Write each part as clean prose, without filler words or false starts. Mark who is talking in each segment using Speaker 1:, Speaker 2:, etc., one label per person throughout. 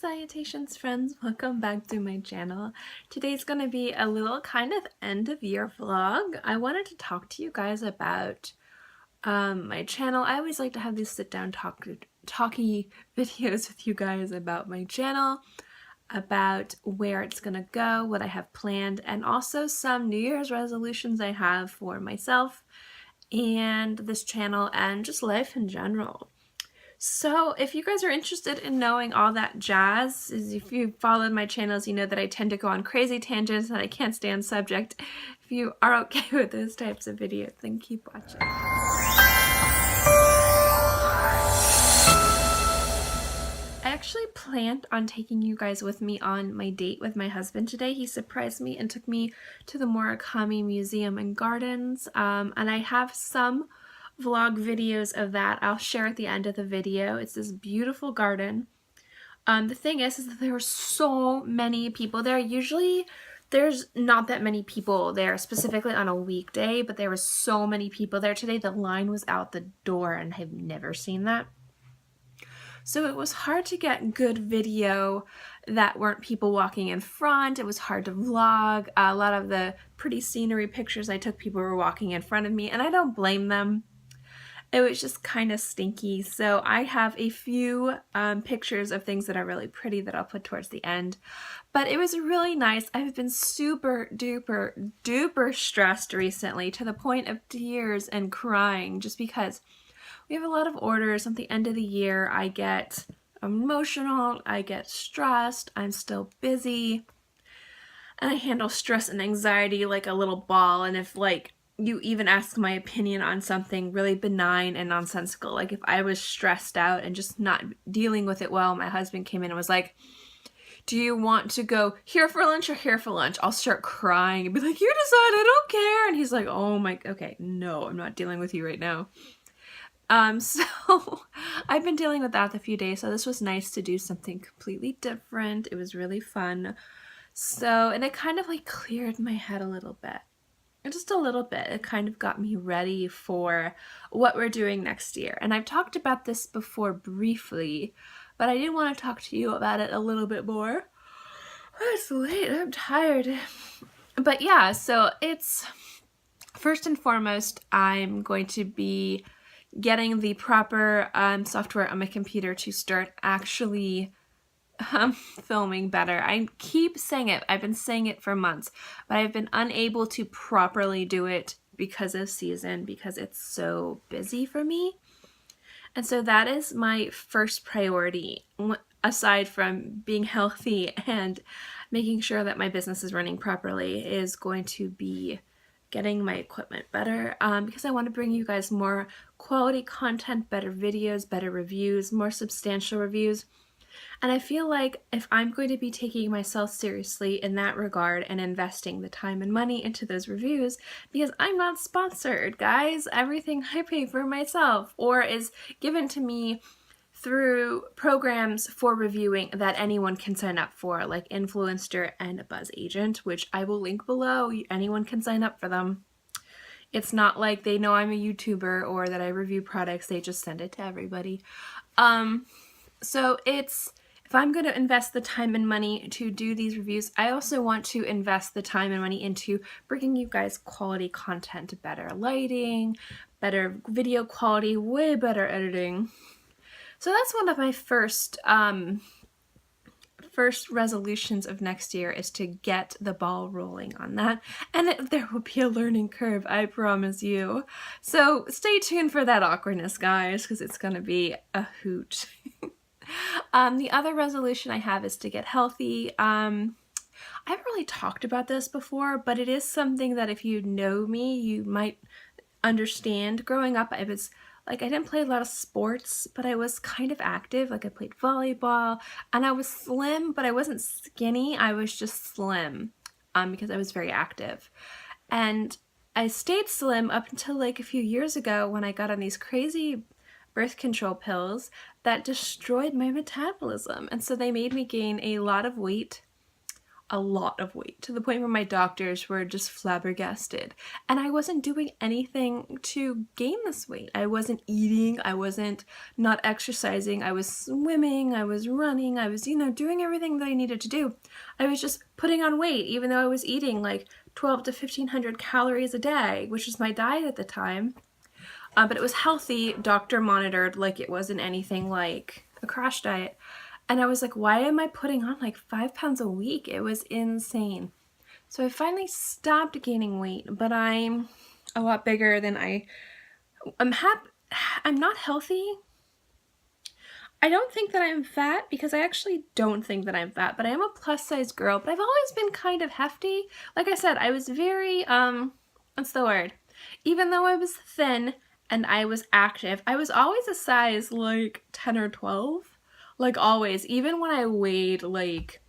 Speaker 1: Salutations friends, welcome back to my channel. Today's gonna be a little kind of end of year vlog. I wanted to talk to you guys about my channel. I always like to have these sit down talky videos with you guys about my channel, about where it's gonna go, what I have planned, and also some New Year's resolutions I have for myself and this channel and just life in general. So if you guys are interested in knowing all that jazz, if you've followed my channels, you know that I tend to go on crazy tangents and I can't stand subject. If you are okay with those types of videos, then keep watching. I actually planned on taking you guys with me on my date with my husband today. He surprised me and took me to the Murakami Museum and Gardens, and I have some vlog videos of that I'll share at the end of the video. It's this beautiful garden. The thing is that there were so many people there. Usually there's not that many people there, specifically on a weekday, but there were so many people there today. The line was out the door and I've never seen that. So it was hard to get good video that weren't people walking in front. It was hard to vlog. A lot of the pretty scenery pictures I took, people were walking in front of me, and I don't blame them. It was just kind of stinky. So I have a few pictures of things that are really pretty that I'll put towards the end. But it was really nice. I've been super duper duper stressed recently to the point of tears and crying just because we have a lot of orders. At the end of the year, I get emotional, I get stressed, I'm still busy, and I handle stress and anxiety like a little ball. And if you even ask my opinion on something really benign and nonsensical, like if I was stressed out and just not dealing with it well, my husband came in and was like, do you want to go here for lunch or here for lunch? I'll start crying and be like, you decide, I don't care. And he's like, oh my, okay, no, I'm not dealing with you right now. So I've been dealing with that a few days, so this was nice to do something completely different. It was really fun. So, and it kind of like cleared my head a little bit. Just a little bit. It kind of got me ready for what we're doing next year. And I've talked about this before briefly, but I did want to talk to you about it a little bit more. It's late, I'm tired. But yeah, so it's first and foremost, I'm going to be getting the proper software on my computer to start actually filming better. I keep saying it. I've been saying it for months, but I've been unable to properly do it because of season, because it's so busy for me. And so that is my first priority, aside from being healthy and making sure that my business is running properly, is going to be getting my equipment better, because I want to bring you guys more quality content, better videos, better reviews, more substantial reviews. And I feel like if I'm going to be taking myself seriously in that regard and investing the time and money into those reviews, because I'm not sponsored, guys. Everything I pay for myself or is given to me through programs for reviewing that anyone can sign up for, like Influencer and Buzz Agent, which I will link below. Anyone can sign up for them. It's not like they know I'm a YouTuber or that I review products. They just send it to everybody. So if I'm going to invest the time and money to do these reviews, I also want to invest the time and money into bringing you guys quality content, better lighting, better video quality, way better editing. So that's one of my first resolutions of next year, is to get the ball rolling on that. And there will be a learning curve, I promise you. So stay tuned for that awkwardness, guys, because it's going to be a hoot. The other resolution I have is to get healthy. I haven't really talked about this before, but it is something that if you know me, you might understand. Growing up, I didn't play a lot of sports, but I was kind of active. Like I played volleyball, and I was slim, but I wasn't skinny. I was just slim, because I was very active. And I stayed slim up until like a few years ago when I got on these crazy birth control pills that destroyed my metabolism. And so they made me gain a lot of weight a lot of weight, to the point where my doctors were just flabbergasted. And I wasn't doing anything to gain this weight. I wasn't eating, I wasn't not exercising, I was swimming, I was running, I was, you know, doing everything that I needed to do. I was just putting on weight, even though I was eating like 12 to 1500 calories a day, which was my diet at the time. But it was healthy, doctor monitored, like it wasn't anything like a crash diet. And I was like, why am I putting on like 5 pounds a week? It was insane. So I finally stopped gaining weight, but I'm a lot bigger than I'm not healthy. I don't think that I'm fat, because I actually don't think that I'm fat, but I am a plus size girl, but I've always been kind of hefty. Like I said, I was very, what's the word? Even though I was thin and I was active, I was always a size like 10 or 12. Like always, even when I weighed like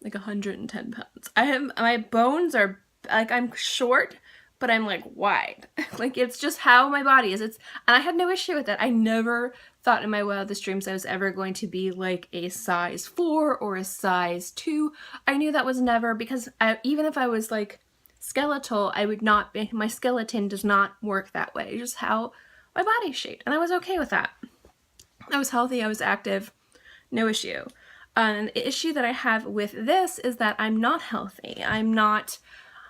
Speaker 1: 110 pounds. My bones are, like, I'm short, but I'm like wide. Like, it's just how my body is. And I had no issue with it. I never thought in my wildest dreams I was ever going to be like a size 4 or a size 2. I knew that was never, because even if I was like skeletal, I would not be, my skeleton does not work that way. It's just how my body's shaped. And I was okay with that. I was healthy, I was active. No issue. The issue that I have with this is that I'm not healthy.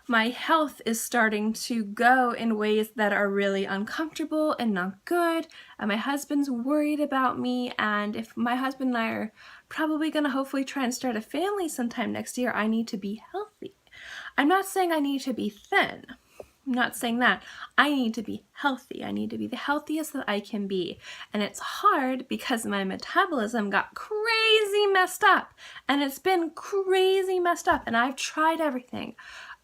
Speaker 1: My health is starting to go in ways that are really uncomfortable and not good. And my husband's worried about me. And if my husband and I are probably going to hopefully try and start a family sometime next year, I need to be healthy. I'm not saying I need to be thin. I'm not saying that. I need to be healthy. I need to be the healthiest that I can be. And it's hard because my metabolism got crazy messed up. And it's been crazy messed up. And I've tried everything.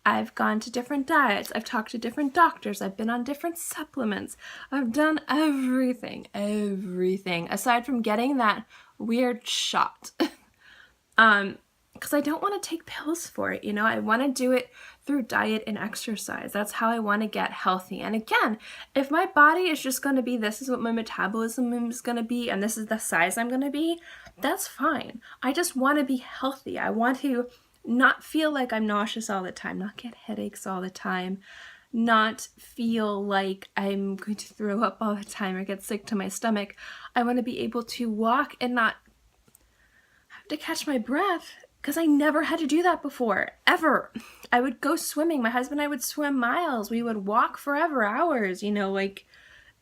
Speaker 1: I've gone to different diets. I've talked to different doctors. I've been on different supplements. I've done everything. Aside from getting that weird shot. Because I don't want to take pills for it, you know? I want to do it through diet and exercise. That's how I want to get healthy. And again, if my body is just going to be, this is what my metabolism is going to be, and this is the size I'm going to be, that's fine. I just want to be healthy. I want to not feel like I'm nauseous all the time, not get headaches all the time, not feel like I'm going to throw up all the time or get sick to my stomach. I want to be able to walk and not have to catch my breath, because I never had to do that before, ever. I would go swimming. My husband and I would swim miles. We would walk forever, hours, you know, like,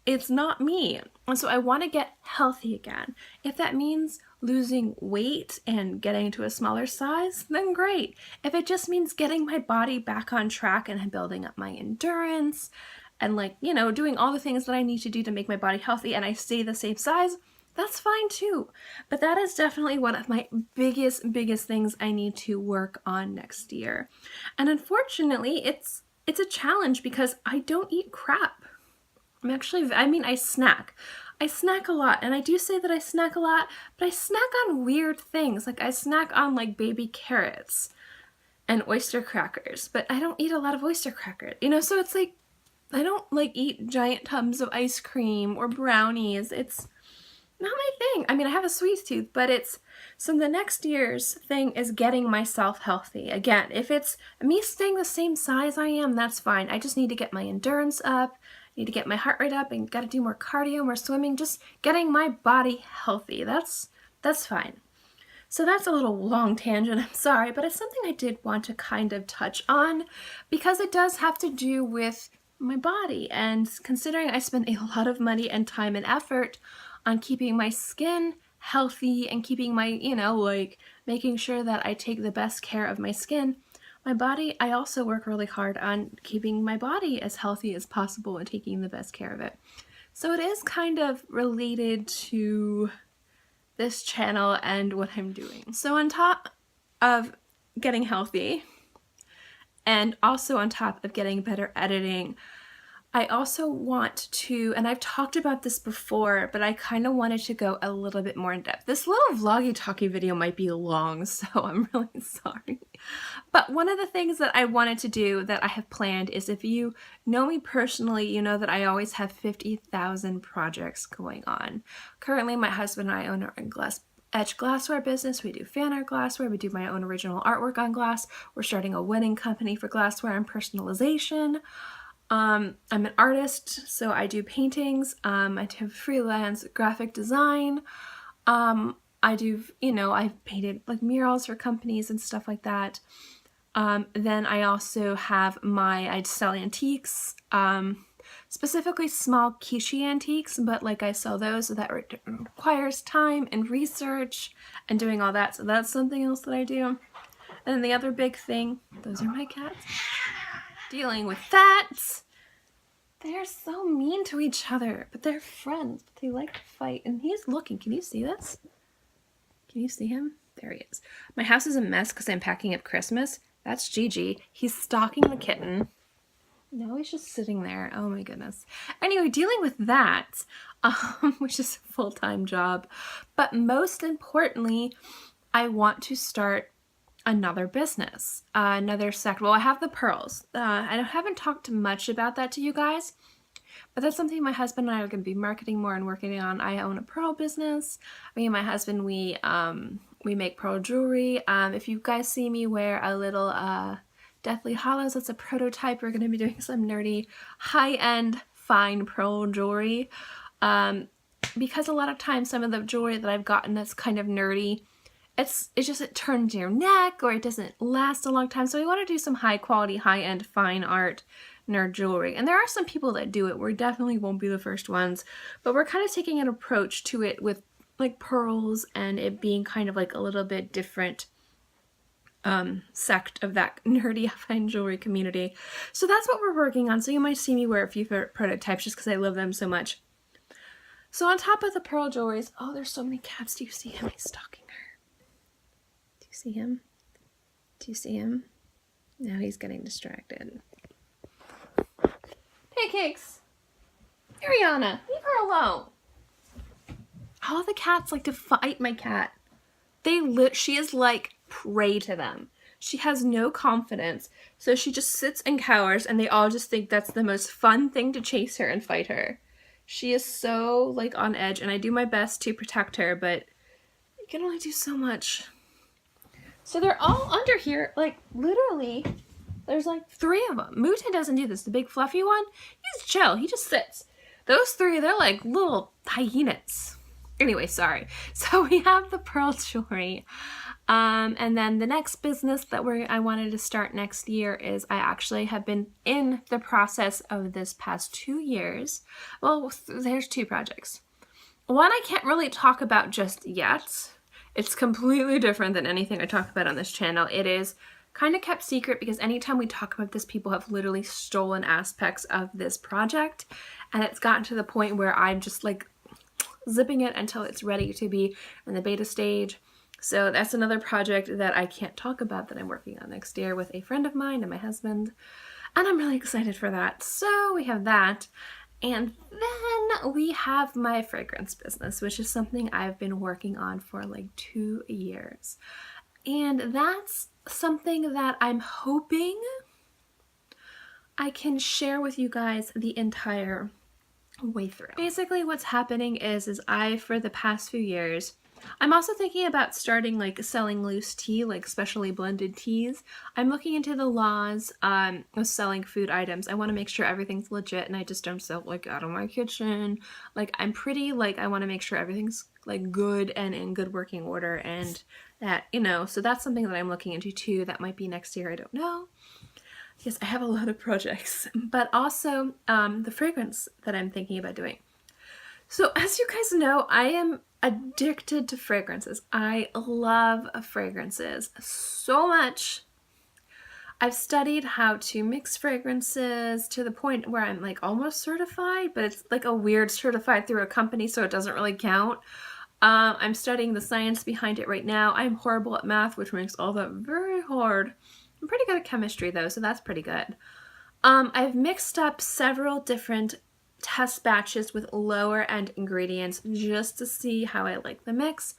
Speaker 1: it's not me. And so I want to get healthy again. If that means losing weight and getting to a smaller size, then great. If it just means getting my body back on track and building up my endurance and, like, you know, doing all the things that I need to do to make my body healthy and I stay the same size, that's fine too. But that is definitely one of my biggest things I need to work on next year. And unfortunately, it's a challenge because I don't eat crap. I snack. I snack a lot, and I do say that I snack a lot, but I snack on weird things. Like, I snack on, like, baby carrots and oyster crackers, but I don't eat a lot of oyster crackers, you know? So it's like, I don't, like, eat giant tubs of ice cream or brownies. It's not my thing. I mean, I have a sweet tooth, but so the next year's thing is getting myself healthy. Again, if it's me staying the same size I am, that's fine. I just need to get my endurance up, need to get my heart rate up, and got to do more cardio, more swimming, just getting my body healthy. That's fine. So that's a little long tangent, I'm sorry, but it's something I did want to kind of touch on because it does have to do with my body. And considering I spend a lot of money and time and effort on keeping my skin healthy and keeping my, you know, like, making sure that I take the best care of my skin, my body, I also work really hard on keeping my body as healthy as possible and taking the best care of it. So it is kind of related to this channel and what I'm doing. So on top of getting healthy and also on top of getting better editing, I also want to, and I've talked about this before, but I kind of wanted to go a little bit more in depth. This little vloggy talky video might be long, so I'm really sorry. But one of the things that I wanted to do that I have planned is, if you know me personally, you know that I always have 50,000 projects going on. Currently, my husband and I own our etched glassware business. We do fan art glassware. We do my own original artwork on glass. We're starting a wedding company for glassware and personalization. I'm an artist, so I do paintings. I do freelance graphic design. I do, you know, I've painted like murals for companies and stuff like that. Then I also have I sell antiques, specifically small quiche antiques, but like I sell those, so that requires time and research and doing all that. So that's something else that I do. And then the other big thing, those are my cats. Dealing with that. They're so mean to each other, but they're friends, but they like to fight. And he's looking. Can you see this? Can you see him? There he is. My house is a mess because I'm packing up Christmas. That's Gigi. He's stalking the kitten. No, he's just sitting there. Oh my goodness. Anyway, dealing with that, which is a full-time job. But most importantly, I want to start another business, another sector. Well, I have the pearls. I haven't talked much about that to you guys, but that's something my husband and I are going to be marketing more and working on. I own a pearl business. Me and my husband, we make pearl jewelry. If you guys see me wear a little Deathly Hollows, that's a prototype. We're going to be doing some nerdy, high-end, fine pearl jewelry. Because a lot of times some of the jewelry that I've gotten that's kind of nerdy, it turns your neck or it doesn't last a long time. So we want to do some high quality, high-end, fine art nerd jewelry. And there are some people that do it. We definitely won't be the first ones, but we're kind of taking an approach to it with like pearls and it being kind of like a little bit different sect of that nerdy fine jewelry community. So that's what we're working on. So you might see me wear a few prototypes just because I love them so much. So on top of the pearl jewelries, oh, there's so many cats. Do you see him? He's stalking her. Do you see him? Do you see him? Now he's getting distracted. Hey, Cakes. Ariana, leave her alone. All the cats like to fight my cat. She is like prey to them. She has no confidence, so she just sits and cowers, and they all just think that's the most fun thing to chase her and fight her. She is so like on edge, and I do my best to protect her, but you can only do so much. So they're all under here, like literally, there's like 3 of them. Mutin doesn't do this. The big fluffy one, he's chill. He just sits. Those 3, they're like little hyenas. Anyway, sorry. So we have the pearl jewelry. And then the next business that I wanted to start next year is I actually have been in the process of this past 2 years. Well, there's 2 projects. One I can't really talk about just yet. It's completely different than anything I talk about on this channel. It is kind of kept secret because anytime we talk about this, people have literally stolen aspects of this project. And it's gotten to the point where I'm just like zipping it until it's ready to be in the beta stage. So that's another project that I can't talk about that I'm working on next year with a friend of mine and my husband. And I'm really excited for that. So we have that. And then we have my fragrance business, which is something I've been working on for like 2 years. And that's something that I'm hoping I can share with you guys the entire way through. Basically what's happening is for the past few years, I'm also thinking about starting like selling loose tea, like specially blended teas. I'm looking into the laws of selling food items. I want to make sure everything's legit and I just don't sell like out of my kitchen. Like I'm pretty like I want to make sure everything's like good and in good working order and that, you know, so that's something that I'm looking into too. That might be next year. I don't know. Yes, I have a lot of projects, but also the fragrance that I'm thinking about doing. So as you guys know, I am addicted to fragrances. I love fragrances so much. I've studied how to mix fragrances to the point where I'm like almost certified, but it's like a weird certified through a company, so it doesn't really count. I'm studying the science behind it right now. I'm horrible at math, which makes all that very hard. I'm pretty good at chemistry though, so that's pretty good. I've mixed up several different test batches with lower end ingredients just to see how I like the mix.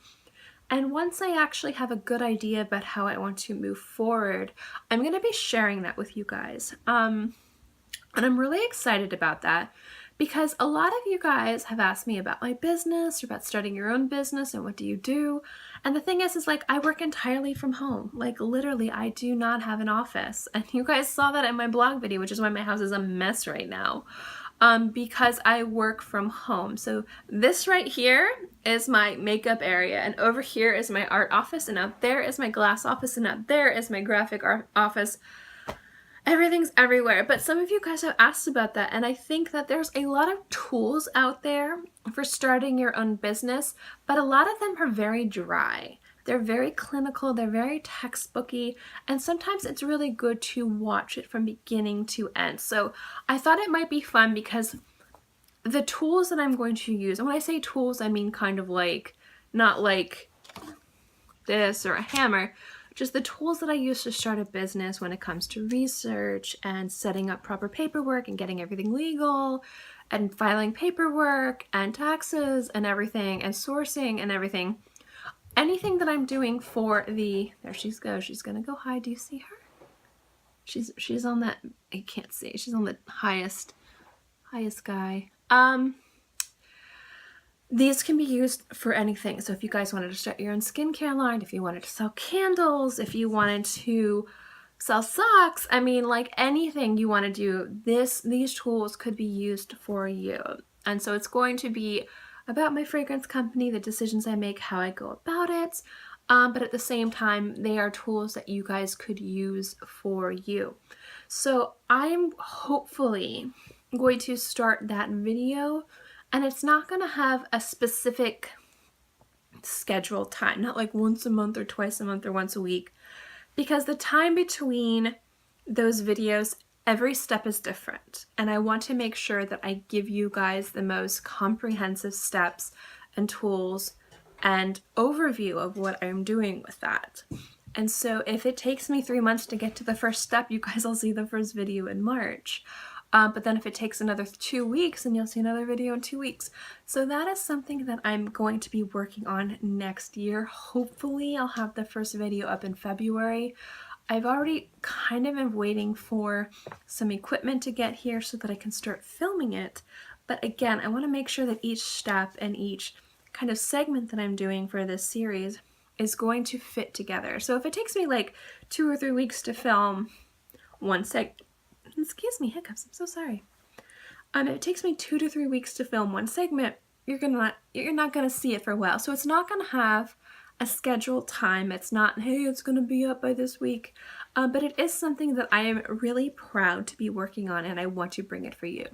Speaker 1: And once I actually have a good idea about how I want to move forward, I'm going to be sharing that with you guys. And I'm really excited about that because a lot of you guys have asked me about my business or about starting your own business and what do you do. And the thing is like I work entirely from home. Like literally I do not have an office. And you guys saw that in my blog video, which is why my house is a mess right now. Because I work from home. So this right here is my makeup area, and over here is my art office, and out there is my glass office, and out there is my graphic art office. Everything's everywhere, but some of you guys have asked about that, and I think that there's a lot of tools out there for starting your own business, but a lot of them are very dry. They're very clinical, they're very textbooky, and sometimes it's really good to watch it from beginning to end. So I thought it might be fun because the tools that I'm going to use, and when I say tools, I mean kind of like, not like this or a hammer, just the tools that I use to start a business when it comes to research and setting up proper paperwork and getting everything legal and filing paperwork and taxes and everything and sourcing and everything. Anything that I'm doing for the, there she goes, she's gonna go high. Do you see her? She's on that, I can't see, she's on the highest guy. These can be used for anything. So if you guys wanted to start your own skincare line, if you wanted to sell candles, if you wanted to sell socks, I mean, like anything you want to do, these tools could be used for you. And so it's going to be about my fragrance company, the decisions I make, how I go about it. But at the same time, they are tools that you guys could use for you. So I'm hopefully going to start that video, and it's not going to have a specific scheduled time, not like once a month or twice a month or once a week, because the time between those videos, every step is different. And I want to make sure that I give you guys the most comprehensive steps and tools and overview of what I'm doing with that. And so if it takes me 3 months to get to the first step, you guys will see the first video in March. But then if it takes another 2 weeks, then you'll see another video in 2 weeks. So that is something that I'm going to be working on next year. Hopefully I'll have the first video up in February. I've already kind of been waiting for some equipment to get here so that I can start filming it. But again, I want to make sure that each step and each kind of segment that I'm doing for this series is going to fit together. So if it takes me like 2 or 3 weeks to film one excuse me, hiccups, I'm so sorry. If it takes me 2 to 3 weeks to film one segment, you're not gonna see it for a while. So it's not gonna have a scheduled time. It's not, hey, it's gonna be up by this week. But it is something that I am really proud to be working on, and I want to bring it for you.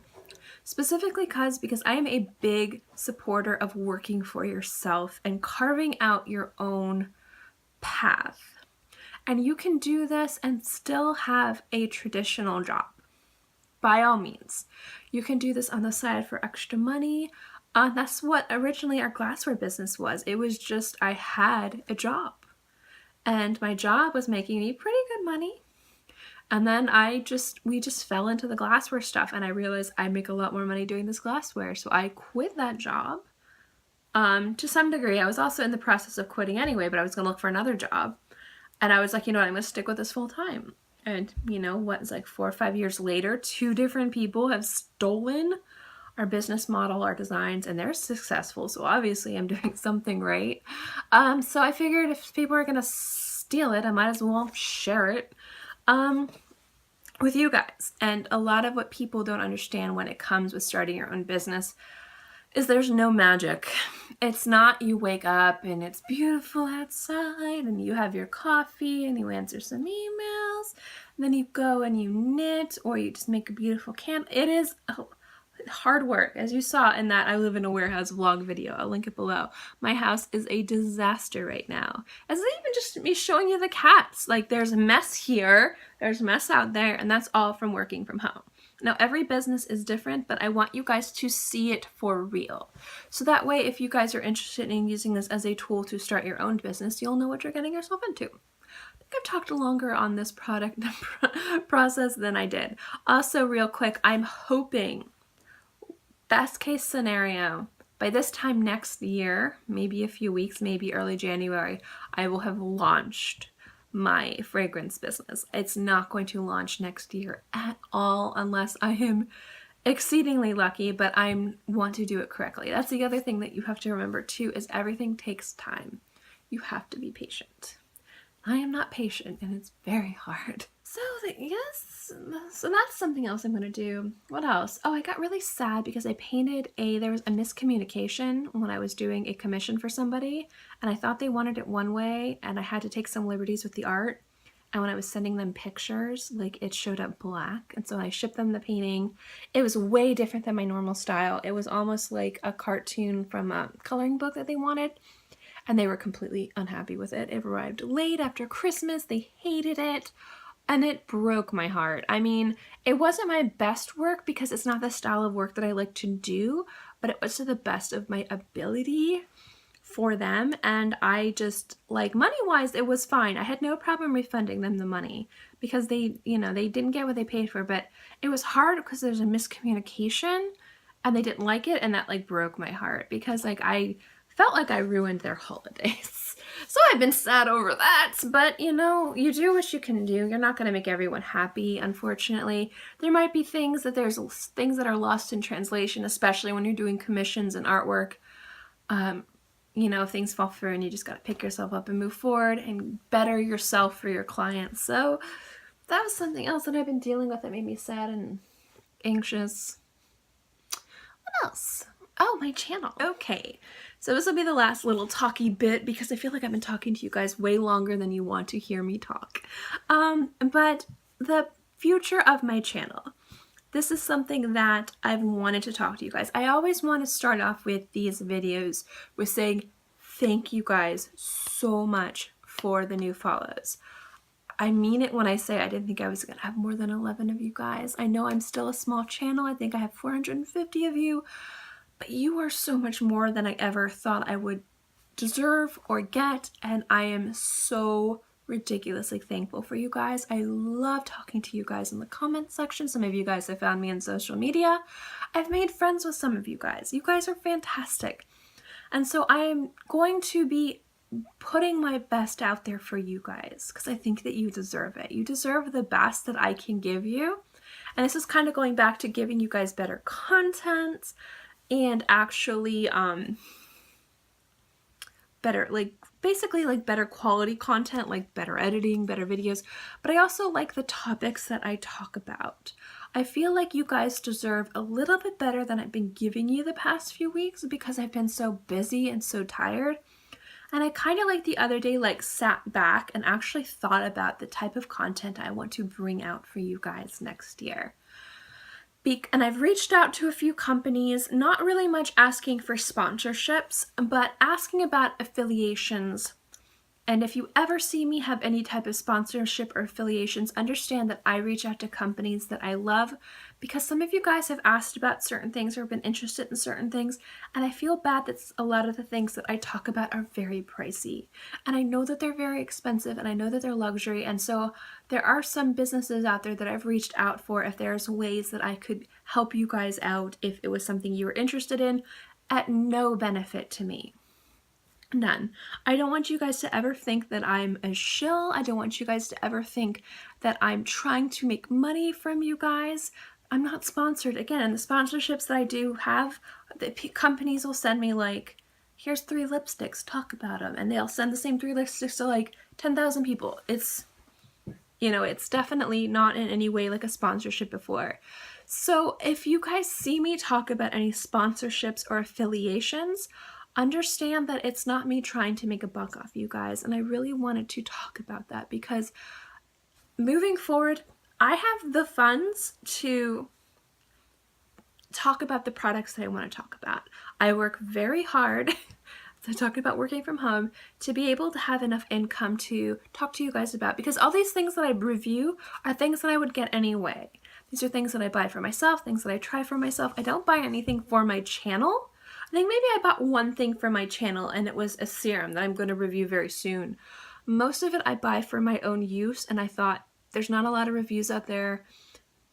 Speaker 1: Specifically because I am a big supporter of working for yourself and carving out your own path. And you can do this and still have a traditional job. By all means. You can do this on the side for extra money. That's what originally our glassware business was. It was just I had a job. And my job was making me pretty good money. And then we just fell into the glassware stuff, and I realized I make a lot more money doing this glassware. So I quit that job. To some degree, I was also in the process of quitting anyway, but I was gonna look for another job. And I was like, you know what, I'm gonna stick with this full time. And you know what, it's like 4 or 5 years later, 2 different people have stolen our business model, our designs, and they're successful. So obviously I'm doing something right. So I figured if people are gonna steal it, I might as well share it with you guys. And a lot of what people don't understand when it comes with starting your own business is there's no magic. It's not you wake up and it's beautiful outside and you have your coffee and you answer some emails, and then you go and you knit or you just make a beautiful candle. It is hard work, as you saw in that I live in a warehouse vlog video. I'll link it below. My house is a disaster right now. It's not even just me showing you the cats. Like there's a mess here, there's a mess out there, and that's all from working from home. Now, every business is different, but I want you guys to see it for real. So that way, if you guys are interested in using this as a tool to start your own business, you'll know what you're getting yourself into. I think I've talked longer on this product process than I did. Also, real quick, I'm hoping, best case scenario, by this time next year, maybe a few weeks, maybe early January, I will have launched my fragrance business. It's not going to launch next year at all unless I am exceedingly lucky, but I want to do it correctly. That's the other thing that you have to remember too, is everything takes time. You have to be patient. I am not patient, and it's very hard. So yes, so that's something else I'm gonna do. What else? Oh, I got really sad because I painted there was a miscommunication when I was doing a commission for somebody, and I thought they wanted it one way, and I had to take some liberties with the art. And when I was sending them pictures, like, it showed up black. And so I shipped them the painting. It was way different than my normal style. It was almost like a cartoon from a coloring book that they wanted. And they were completely unhappy with it. It arrived late after Christmas. They hated it. And it broke my heart. I mean, it wasn't my best work because it's not the style of work that I like to do, but it was to the best of my ability for them. And I just, like, money-wise, it was fine. I had no problem refunding them the money because they, you know, they didn't get what they paid for, but it was hard because there's a miscommunication and they didn't like it, and that, like, broke my heart because, like, I felt like I ruined their holidays. So I've been sad over that, but you know, you do what you can do. You're not going to make everyone happy, unfortunately. There might be things that are lost in translation, especially when you're doing commissions and artwork. You know, if things fall through and you just got to pick yourself up and move forward and better yourself for your clients. So that was something else that I've been dealing with that made me sad and anxious. What else? Oh, my channel. Okay, so this will be the last little talky bit because I feel like I've been talking to you guys way longer than you want to hear me talk. But the future of my channel. This is something that I've wanted to talk to you guys. I always want to start off with these videos with saying thank you guys so much for the new follows. I mean it when I say I didn't think I was going to have more than 11 of you guys. I know I'm still a small channel. I think I have 450 of you. But you are so much more than I ever thought I would deserve or get, and I am so ridiculously thankful for you guys. I love talking to you guys in the comment section. Some of you guys have found me on social media. I've made friends with some of you guys. You guys are fantastic. And so I am going to be putting my best out there for you guys because I think that you deserve it. You deserve the best that I can give you. And this is kind of going back to giving you guys better content and actually better, like, basically like better quality content, like better editing, better videos. But I also like the topics that I talk about. I feel like you guys deserve a little bit better than I've been giving you the past few weeks because I've been so busy and so tired. And I kind of, like, the other day, like, sat back and actually thought about the type of content I want to bring out for you guys next year. And I've reached out to a few companies, not really much asking for sponsorships, but asking about affiliations. And if you ever see me have any type of sponsorship or affiliations, understand that I reach out to companies that I love because some of you guys have asked about certain things or been interested in certain things, and I feel bad that a lot of the things that I talk about are very pricey. And I know that they're very expensive, and I know that they're luxury, and so there are some businesses out there that I've reached out for if there's ways that I could help you guys out if it was something you were interested in at no benefit to me. None. I don't want you guys to ever think that I'm a shill. I don't want you guys to ever think that I'm trying to make money from you guys. I'm not sponsored. Again, the sponsorships that I do have, the companies will send me, like, here's 3 lipsticks, talk about them. And they'll send the same 3 lipsticks to, like, 10,000 people. It's, you know, it's definitely not in any way like a sponsorship before. So if you guys see me talk about any sponsorships or affiliations, understand that it's not me trying to make a buck off you guys, and I really wanted to talk about that because moving forward, I have the funds to talk about the products that I want to talk about. I work very hard, so talking about working from home, to be able to have enough income to talk to you guys about, because all these things that I review are things that I would get anyway. These are things that I buy for myself, things that I try for myself. I don't buy anything for my channel. I think maybe I bought one thing for my channel, and it was a serum that I'm going to review very soon. Most of it I buy for my own use, and I thought, there's not a lot of reviews out there.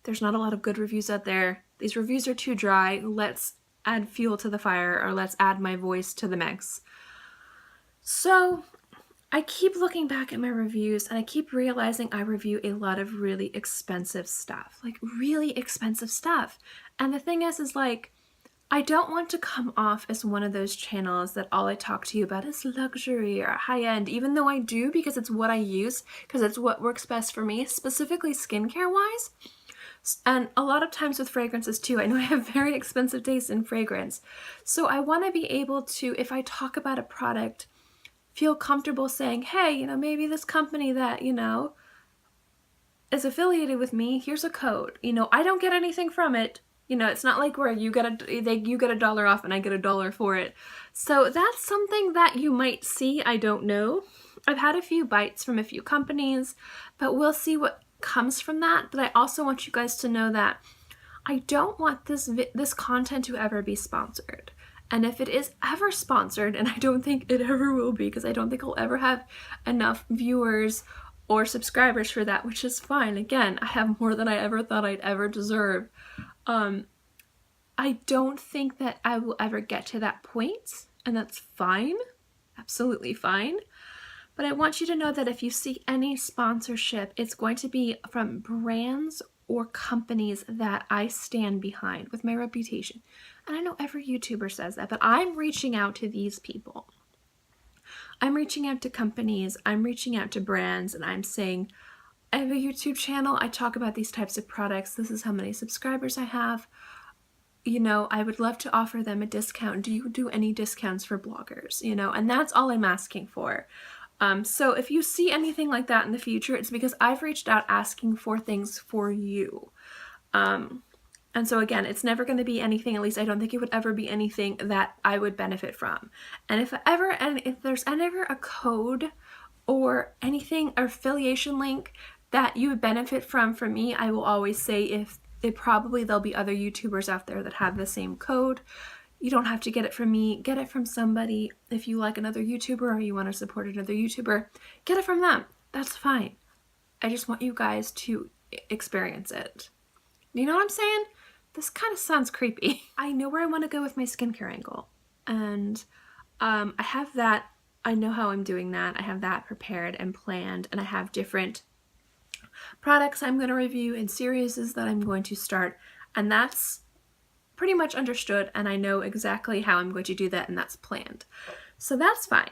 Speaker 1: There's not a lot of good reviews out there. These reviews are too dry. Let's add fuel to the fire, or let's add my voice to the mix. So I keep looking back at my reviews and I keep realizing I review a lot of really expensive stuff, like really expensive stuff. And the thing is like, I don't want to come off as one of those channels that all I talk to you about is luxury or high end, even though I do, because it's what I use, because it's what works best for me, specifically skincare wise. And a lot of times with fragrances too, I know I have very expensive taste in fragrance. So I want to be able to, if I talk about a product, feel comfortable saying, hey, you know, maybe this company that, you know, is affiliated with me, here's a code. You know, I don't get anything from it. You know, it's not like where you get $1 off and I get $1 for it. So that's something that you might see. I don't know. I've had a few bites from a few companies, but we'll see what comes from that. But I also want you guys to know that I don't want this content to ever be sponsored. And if it is ever sponsored, and I don't think it ever will be, because I don't think I'll ever have enough viewers or subscribers for that, which is fine. Again, I have more than I ever thought I'd ever deserve. I don't think that I will ever get to that point, and that's fine. Absolutely fine. But I want you to know that if you see any sponsorship, it's going to be from brands or companies that I stand behind with my reputation. And I know every YouTuber says that, but I'm reaching out to these people. I'm reaching out to companies, I'm reaching out to brands, and I'm saying, I have a YouTube channel, I talk about these types of products, this is how many subscribers I have. You know, I would love to offer them a discount. Do you do any discounts for bloggers? You know, and that's all I'm asking for. So if you see anything like that in the future, it's because I've reached out asking for things for you. And so again, it's never going to be anything, at least I don't think it would ever be anything that I would benefit from. And if there's ever a code or anything, or affiliation link that you would benefit from me, I will always say there'll be other YouTubers out there that have the same code. You don't have to get it from me, get it from somebody. If you like another YouTuber or you want to support another YouTuber, get it from them. That's fine. I just want you guys to experience it. You know what I'm saying? This kind of sounds creepy. I know where I want to go with my skincare angle. And I have that. I know how I'm doing that. I have that prepared and planned. And I have different products I'm going to review and series that I'm going to start. And that's pretty much understood, and I know exactly how I'm going to do that, and that's planned. So that's fine.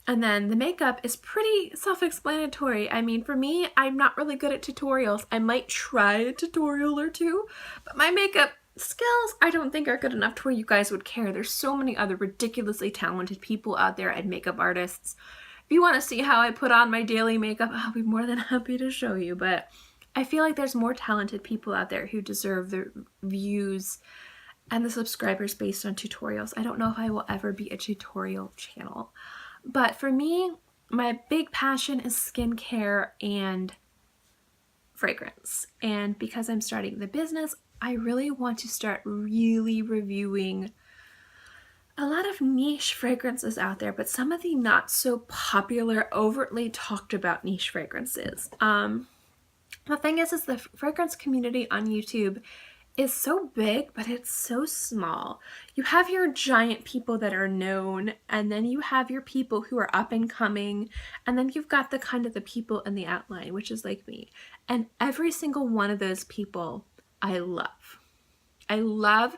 Speaker 1: And then the makeup is pretty self-explanatory. I mean, for me, I'm not really good at tutorials. I might try a tutorial or two, but my makeup skills I don't think are good enough to where you guys would care. There's so many other ridiculously talented people out there and makeup artists. If you want to see how I put on my daily makeup, I'll be more than happy to show you, but I feel like there's more talented people out there who deserve the views and the subscribers based on tutorials. I don't know if I will ever be a tutorial channel. But for me, my big passion is skincare and fragrance. And because I'm starting the business, I really want to start really reviewing a lot of niche fragrances out there, but some of the not so popular, overtly talked about niche fragrances. The thing is the fragrance community on YouTube is so big, but it's so small. You have your giant people that are known, and then you have your people who are up and coming, and then you've got the kind of the people in the outline, which is like me. And every single one of those people I love. I love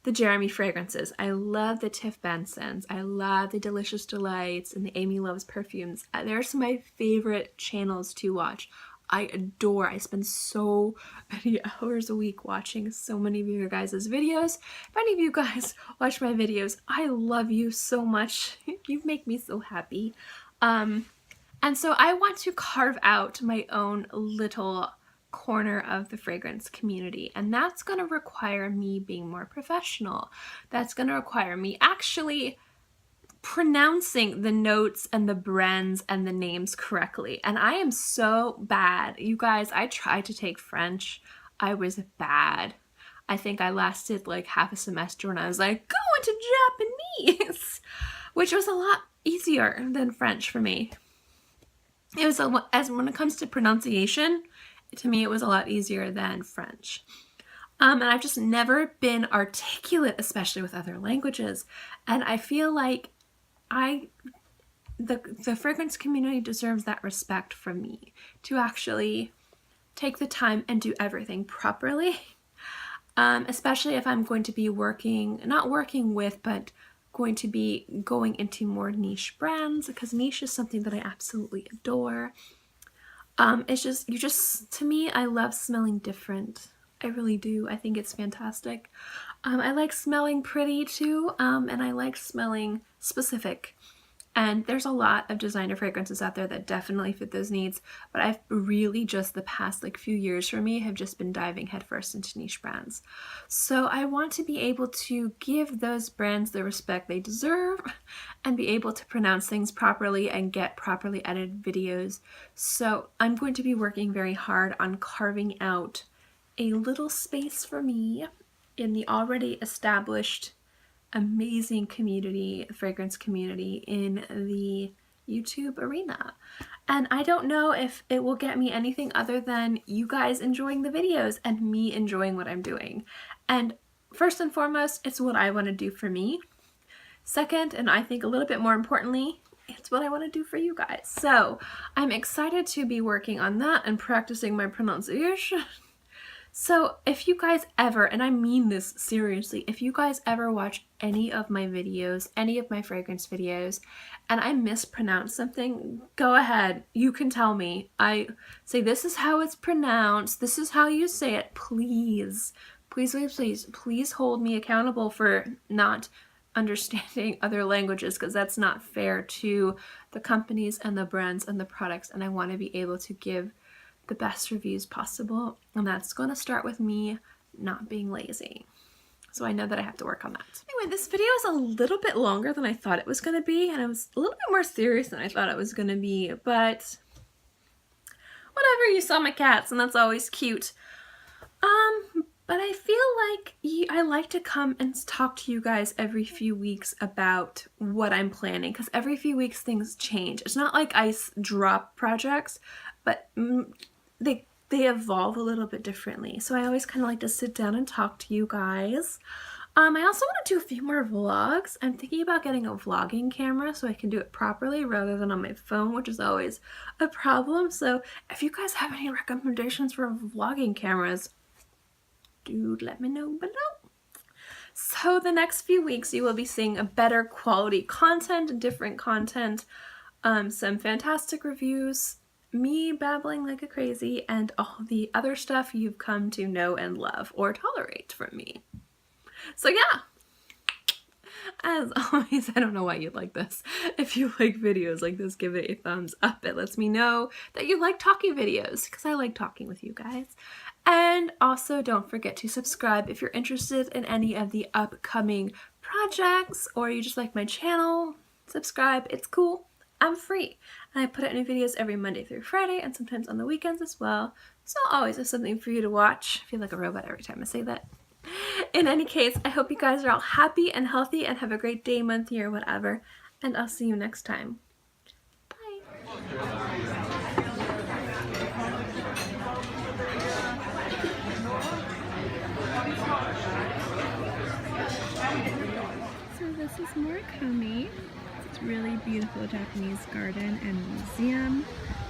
Speaker 1: the Jeremy fragrances. I love the Tiff Bensons. I love the Delicious Delights and the Amy Loves perfumes. They're some of my favorite channels to watch. I spend so many hours a week watching so many of you guys' videos. If any of you guys watch my videos, I love you so much. You make me so happy. And so I want to carve out my own little corner of the fragrance community, and that's going to require me being more professional. That's going to require me actually pronouncing the notes and the brands and the names correctly. And I am so bad. You guys, I tried to take French. I was bad. I think I lasted like half a semester and I was like, go into Japanese, which was a lot easier than French for me. It was, when it comes to pronunciation, to me, it was a lot easier than French. And I've just never been articulate, especially with other languages. And I feel like I the fragrance community deserves that respect from me to actually take the time and do everything properly. Especially if I'm going to be not working with, but going to be going into more niche brands, because niche is something that I absolutely adore. It's just, to me, I love smelling different. I really do. I think it's fantastic. I like smelling pretty too, and I like smelling specific. And there's a lot of designer fragrances out there that definitely fit those needs, but I've really just the past like few years for me have just been diving headfirst into niche brands. So I want to be able to give those brands the respect they deserve and be able to pronounce things properly and get properly edited videos. So I'm going to be working very hard on carving out a little space for me in the already established amazing community, fragrance community in the YouTube arena. And I don't know if it will get me anything other than you guys enjoying the videos and me enjoying what I'm doing. And first and foremost, it's what I want to do for me. Second, and I think a little bit more importantly, it's what I want to do for you guys. So I'm excited to be working on that and practicing my pronunciation. So if you guys ever, and I mean this seriously, if you guys ever watch any of my videos, any of my fragrance videos, and I mispronounce something, go ahead, you can tell me. I say this is how it's pronounced, this is how you say it, please. Please, please, please, please hold me accountable for not understanding other languages, because that's not fair to the companies and the brands and the products, and I want to be able to give the best reviews possible, and that's going to start with me not being lazy. So I know that I have to work on that. Anyway, this video is a little bit longer than I thought it was going to be, and it was a little bit more serious than I thought it was going to be, but whatever, you saw my cats, and that's always cute. But I feel like I like to come and talk to you guys every few weeks about what I'm planning, because every few weeks things change. It's not like I drop projects, but they evolve a little bit differently. So I always kind of like to sit down and talk to you guys. I also want to do a few more vlogs. I'm thinking about getting a vlogging camera so I can do it properly rather than on my phone, which is always a problem. So if you guys have any recommendations for vlogging cameras, dude, let me know below. So the next few weeks you will be seeing a better quality content, different content, some fantastic reviews, me babbling like a crazy, and all the other stuff you've come to know and love or tolerate from me. So yeah, as always, I don't know why you'd like this. If you like videos like this, give it a thumbs up. It lets me know that you like talking videos, because I like talking with you guys. And also don't forget to subscribe if you're interested in any of the upcoming projects, or you just like my channel. Subscribe, it's cool. I'm free, and I put out new videos every Monday through Friday, and sometimes on the weekends as well. So I'll always have something for you to watch. I feel like a robot every time I say that. In any case, I hope you guys are all happy and healthy and have a great day, month, year, whatever. And I'll see you next time. Bye. So this is Marc. It's a really beautiful Japanese garden and museum.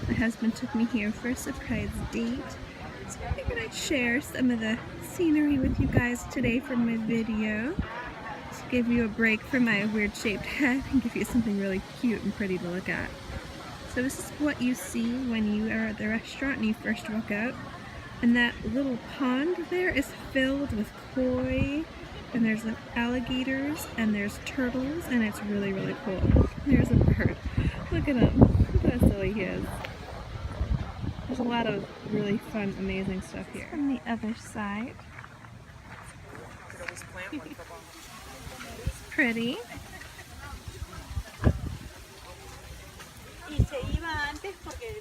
Speaker 1: My husband took me here for a surprise date. So I figured I'd share some of the scenery with you guys today for my video. Just give you a break from my weird shaped head and give you something really cute and pretty to look at. So this is what you see when you are at the restaurant and you first walk out. And that little pond there is filled with koi, and there's like alligators and there's turtles, and it's really, really cool. There's a bird. Look at him. Look how silly he is. There's a lot of really fun, amazing stuff here. From the other side. It's pretty.
Speaker 2: Y se iba antes porque